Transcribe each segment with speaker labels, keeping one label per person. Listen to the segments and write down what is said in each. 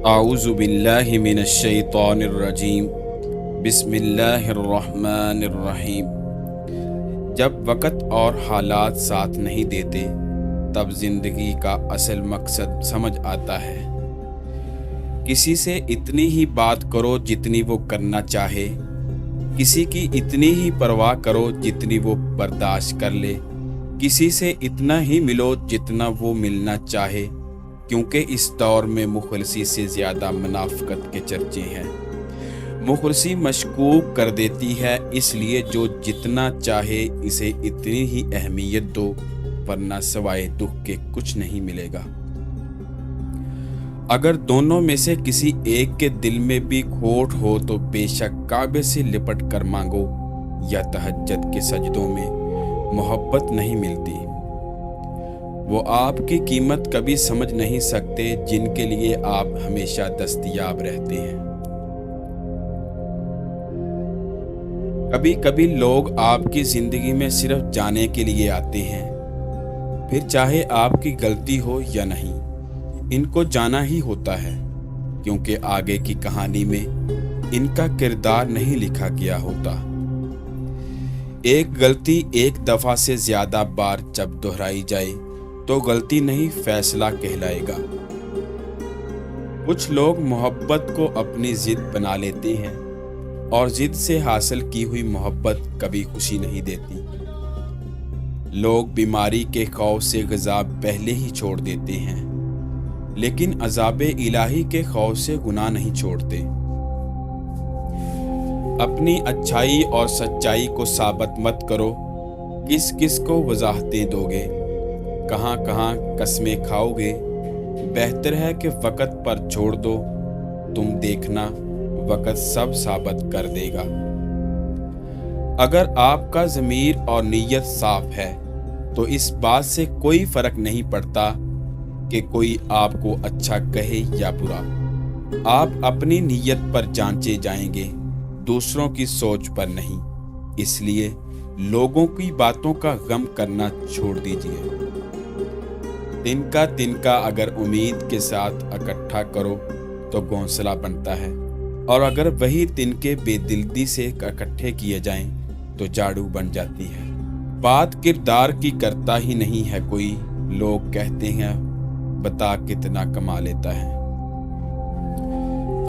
Speaker 1: اعوذ باللہ من الشیطان الرجیم بسم اللہ الرحمن الرحیم۔ جب وقت اور حالات ساتھ نہیں دیتے تب زندگی کا اصل مقصد سمجھ آتا ہے۔ کسی سے اتنی ہی بات کرو جتنی وہ کرنا چاہے، کسی کی اتنی ہی پرواہ کرو جتنی وہ برداشت کر لے، کسی سے اتنا ہی ملو جتنا وہ ملنا چاہے، کیونکہ اس دور میں مخلصی سے زیادہ منافقت کے چرچے ہیں۔ مخلصی مشکوک کر دیتی ہے، اس لیے جو جتنا چاہے اسے اتنی ہی اہمیت دو، ورنہ سوائے دکھ کے کچھ نہیں ملے گا۔ اگر دونوں میں سے کسی ایک کے دل میں بھی کھوٹ ہو تو بے شک کعبے سے لپٹ کر مانگو، یا تہجد کے سجدوں میں محبت نہیں ملتی۔ وہ آپ کی قیمت کبھی سمجھ نہیں سکتے جن کے لیے آپ ہمیشہ دستیاب رہتے ہیں۔ کبھی کبھی لوگ آپ کی زندگی میں صرف جانے کے لیے آتے ہیں، پھر چاہے آپ کی غلطی ہو یا نہیں، ان کو جانا ہی ہوتا ہے، کیونکہ آگے کی کہانی میں ان کا کردار نہیں لکھا گیا ہوتا۔ ایک غلطی ایک دفعہ سے زیادہ بار جب دہرائی جائے تو غلطی نہیں فیصلہ کہلائے گا۔ کچھ لوگ محبت کو اپنی ضد بنا لیتے ہیں، اور ضد سے حاصل کی ہوئی محبت کبھی خوشی نہیں دیتی۔ لوگ بیماری کے خوف سے غذا پہلے ہی چھوڑ دیتے ہیں، لیکن عذاب الہی کے خوف سے گناہ نہیں چھوڑتے۔ اپنی اچھائی اور سچائی کو ثابت مت کرو، کس کس کو وضاحتیں دو گے، کہاں کہاں قسمیں کھاؤ گے۔ بہتر ہے کہ وقت پر چھوڑ دو، تم دیکھنا وقت سب ثابت کر دے گا۔ اگر آپ کا ضمیر اور نیت صاف ہے تو اس بات سے کوئی فرق نہیں پڑتا کہ کوئی آپ کو اچھا کہے یا برا۔ آپ اپنی نیت پر جانچے جائیں گے، دوسروں کی سوچ پر نہیں۔ اس لیے لوگوں کی باتوں کا غم کرنا چھوڑ دیجیے۔ تنکا اگر امید کے ساتھ اکٹھا کرو تو گھونسلہ بنتا ہے، اور اگر وہی تنکے بے دلی سے اکٹھے کیے جائیں تو جھاڑو بن جاتی ہے۔ بات کردار کی کرتا ہی نہیں ہے کوئی، لوگ کہتے ہیں بتا کتنا کما لیتا ہے۔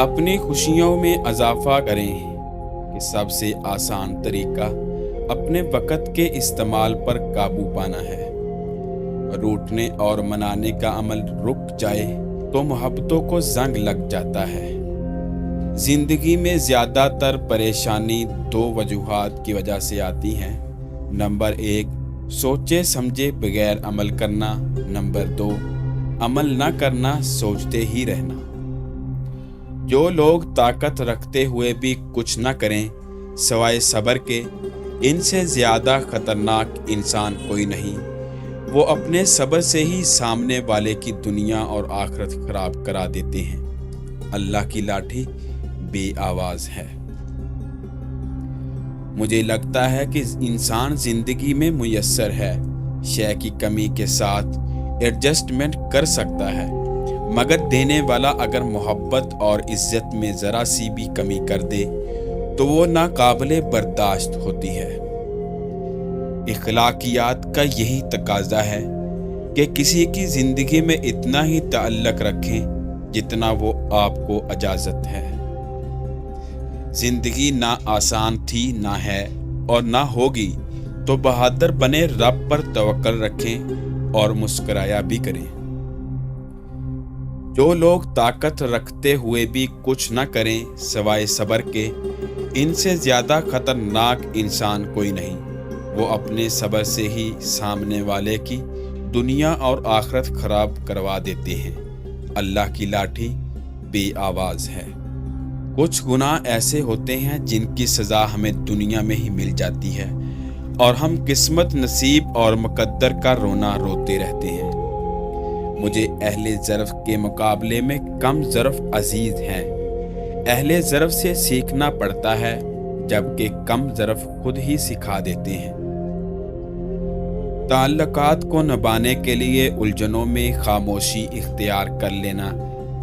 Speaker 1: اپنی خوشیوں میں اضافہ کریں کہ سب سے آسان طریقہ اپنے وقت کے استعمال پر قابو پانا ہے۔ روٹنے اور منانے کا عمل رک جائے تو محبتوں کو زنگ لگ جاتا ہے۔ زندگی میں زیادہ تر پریشانی دو وجوہات کی وجہ سے آتی ہیں۔ نمبر 1، سوچے سمجھے بغیر عمل کرنا۔ نمبر 2، عمل نہ کرنا، سوچتے ہی رہنا۔ جو لوگ طاقت رکھتے ہوئے بھی کچھ نہ کریں سوائے صبر کے، ان سے زیادہ خطرناک انسان کوئی نہیں۔ وہ اپنے صبر سے ہی سامنے والے کی دنیا اور آخرت خراب کرا دیتے ہیں۔ اللہ کی لاٹھی بے آواز ہے۔ مجھے لگتا ہے کہ انسان زندگی میں میسر ہے، شے کی کمی کے ساتھ ایڈجسٹمنٹ کر سکتا ہے، مگر دینے والا اگر محبت اور عزت میں ذرا سی بھی کمی کر دے تو وہ ناقابل برداشت ہوتی ہے۔ اخلاقیات کا یہی تقاضا ہے کہ کسی کی زندگی میں اتنا ہی تعلق رکھیں جتنا وہ آپ کو اجازت ہے۔ زندگی نہ آسان تھی، نہ ہے اور نہ ہوگی، تو بہادر بنے رب پر توکل رکھیں اور مسکرایا بھی کریں۔ جو لوگ طاقت رکھتے ہوئے بھی کچھ نہ کریں سوائے صبر کے، ان سے زیادہ خطرناک انسان کوئی نہیں۔ وہ اپنے صبر سے ہی سامنے والے کی دنیا اور آخرت خراب کروا دیتے ہیں۔ اللہ کی لاٹھی بے آواز ہے۔ کچھ گناہ ایسے ہوتے ہیں جن کی سزا ہمیں دنیا میں ہی مل جاتی ہے، اور ہم قسمت، نصیب اور مقدر کا رونا روتے رہتے ہیں۔ مجھے اہل ظرف کے مقابلے میں کم ظرف عزیز ہیں۔ اہل ظرف سے سیکھنا پڑتا ہے، جبکہ کم ظرف خود ہی سکھا دیتے ہیں۔ تعلقات کو نبھانے کے لیے الجھنوں میں خاموشی اختیار کر لینا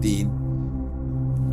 Speaker 1: 3,